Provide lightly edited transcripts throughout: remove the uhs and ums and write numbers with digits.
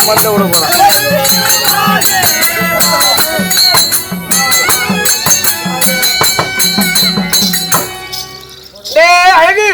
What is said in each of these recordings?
மண்டை விட போறான். அழகு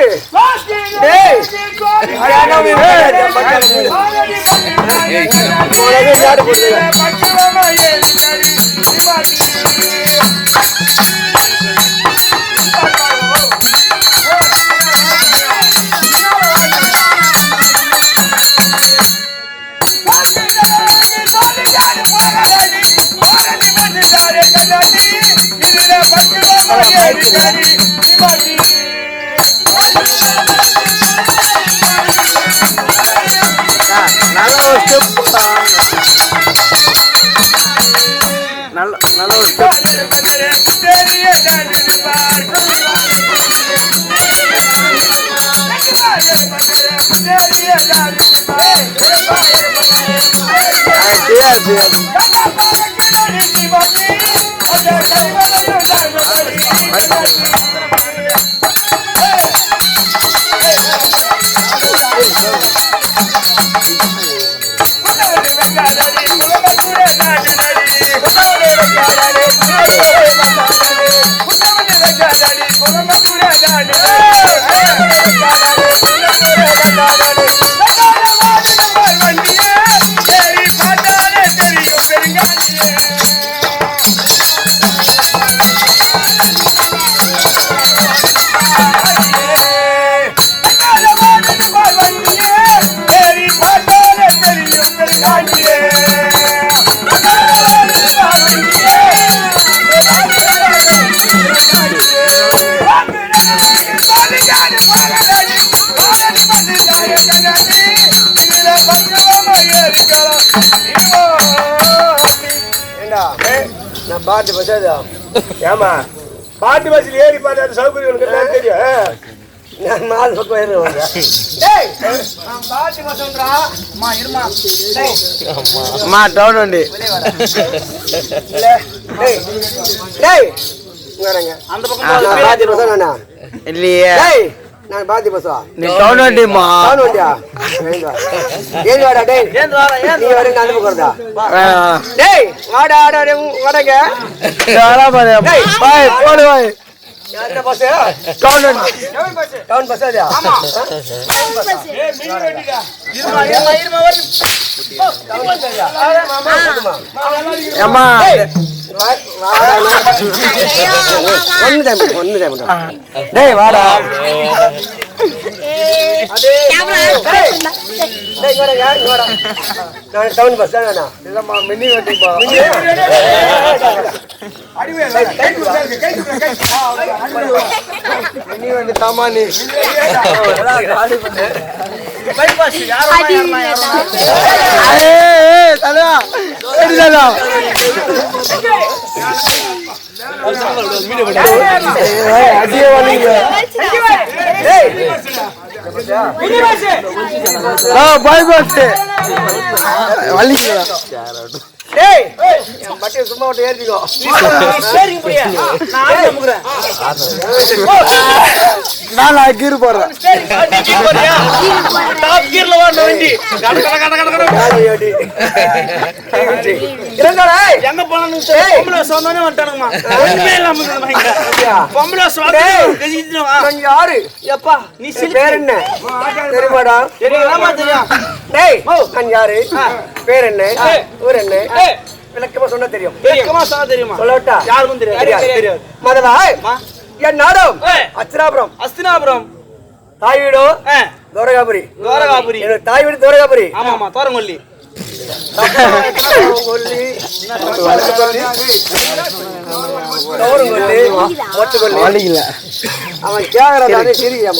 நல்ல ஒரு ஸ்டெப் நல்ல ஒரு ஸ்டெப். பாட்டு பஸ் ஏமா பாட்டு பஸ்ல ஏறி பார்த்தா சௌகரியம் தெரியும். நான் 4 பக்கம் ஏறுவேன். டவுன் வண்டி அந்த பக்கம் இல்லையே. நான் பாத்தி பஸ்வா நீ டவுன் வண்டிமா. டவுன் வண்டியா ஏன் வாடா டேய் நீ வர நான் போறதா டேய் வாடா வாடங்க வாடா பாய் பாய் போடு பாய் யாரா பஸ் டவுன் வண்டி டவுன் பஸ் ஆமா டவுன் பஸ் ஏய் மினி வண்டிடா இருமா வர டவுன் பஸ் அம்மா டேய் வாடா டவுன் பஸ் இல்லம்மா மினி வண்டிப்பா. மினி வண்டி தாமானி சும்மா ஏறிக்கோ நான் கீர் போடுறேன். எங்க போனாலும் யாரு எப்பா நீ பேர் என்ன தெரியுமாடா? நான் யாரு பேர் என்ன ஊர் என்ன விளக்கமா சொன்னா தெரியும். தெரியுமா சொல்லட்டா? யாருக்கும் தெரியாது. மதவா என் நாடம் அஸ்தினாபுரம். அஸ்தினாபுரம் தாய் வீடோ தோரகாபுரி. தோரகாபுரி தாய் வீடு தோரகாபுரி. ஆமா தோரங்கொல்லி அவன் கேக்குறான் சிரிக்க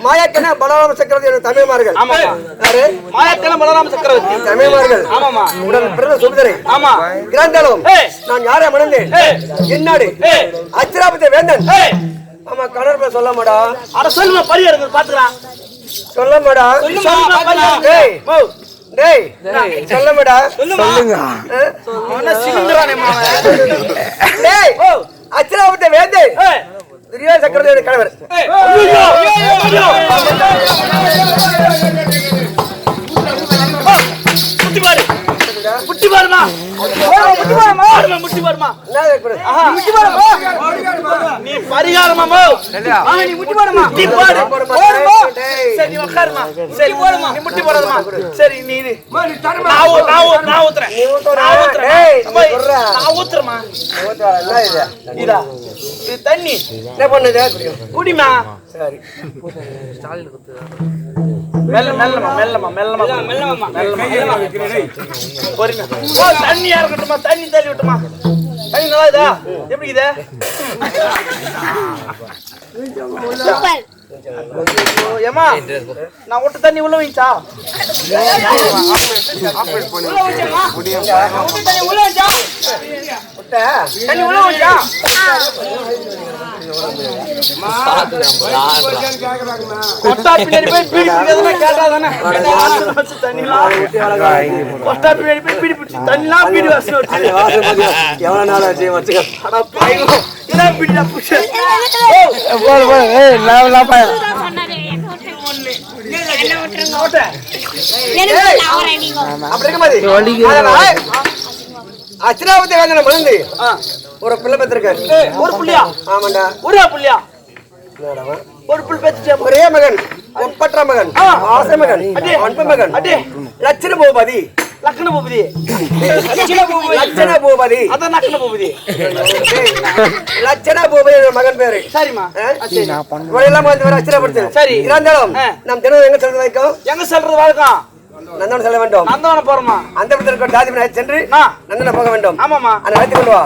மாயாக்கன பலராம சக்கரவர்த்தி தமிழ்மார்கள். மாயாக்கன பலராம சக்கரவர்த்தி தமிழ்மார்கள். உடன் பிறந்த சுபதரை கிராந்தாலும் நான் யாரை மணந்தேன் என்னாடு அச்சிராபத்தை வேந்தன். ஆமா கடற்ப சொல்ல மாடா. அட சொல்லுமா பரிகாரம் பாத்துக்கலாம். சொல்ல மாடா டேய் டேய் சொல்ல மாடா சொல்லுங்க டேய் அச்சராவத்தை வேந்தே துரியோதன சக்கரவர்த்தி கணவர் முட்டி பாருமா நீ பரிகாரமா நீ முட்டி பாருமா சரி நீ உட்காருமா சரி போடுமா நீ முட்டி போடுமா சரி நீ நான் ஊத்துறமா இதா இது தண்ணி என்ன பண்ணுது குடிமா சரி மெல்லமா தண்ணியா இருக்கட்டுமா தண்ணி தள்ளி விட்டுமா தண்ணி நல்லா இதா எப்படி இது ஏமா நான் விட்டு தண்ணி உள்ள வைச்சா தண்ணி உள்ள வைச்சா எவ்வளவு நாள் ஆச்சு அச்சராவத்தை வேதனை மறந்து ஒரு பிள்ளை பெற்றிருக்காரு ஒரு புள்ளியா ஆமாண்டா ஒரே புள்ளியா ஒரு புல் பெற்ற ஒரே மகன் ஒப்பற்ற மகன் ஆசை மகன் அன்பு மகன் லட்சண பூபதி லக்ன பூபதி லட்சண பூபதி அதான் லக்ன பூபதி லட்சண பூபதி மகன் பேரு சரிமா எல்லாம் வந்து வர அச்சரப்படுத்து சரி இருந்தாலும் நம் தினம் எங்க சொல்றது வைக்கும் எங்க சொல்றது வழக்கம் நந்தவனம் செல்ல வேண்டும் நந்தவனம் போறோமா அந்த இடத்துல ஜாதிபதி சென்று நந்தவனம் போக வேண்டும் ஆமாமா அதை அழைத்து கொண்டு வா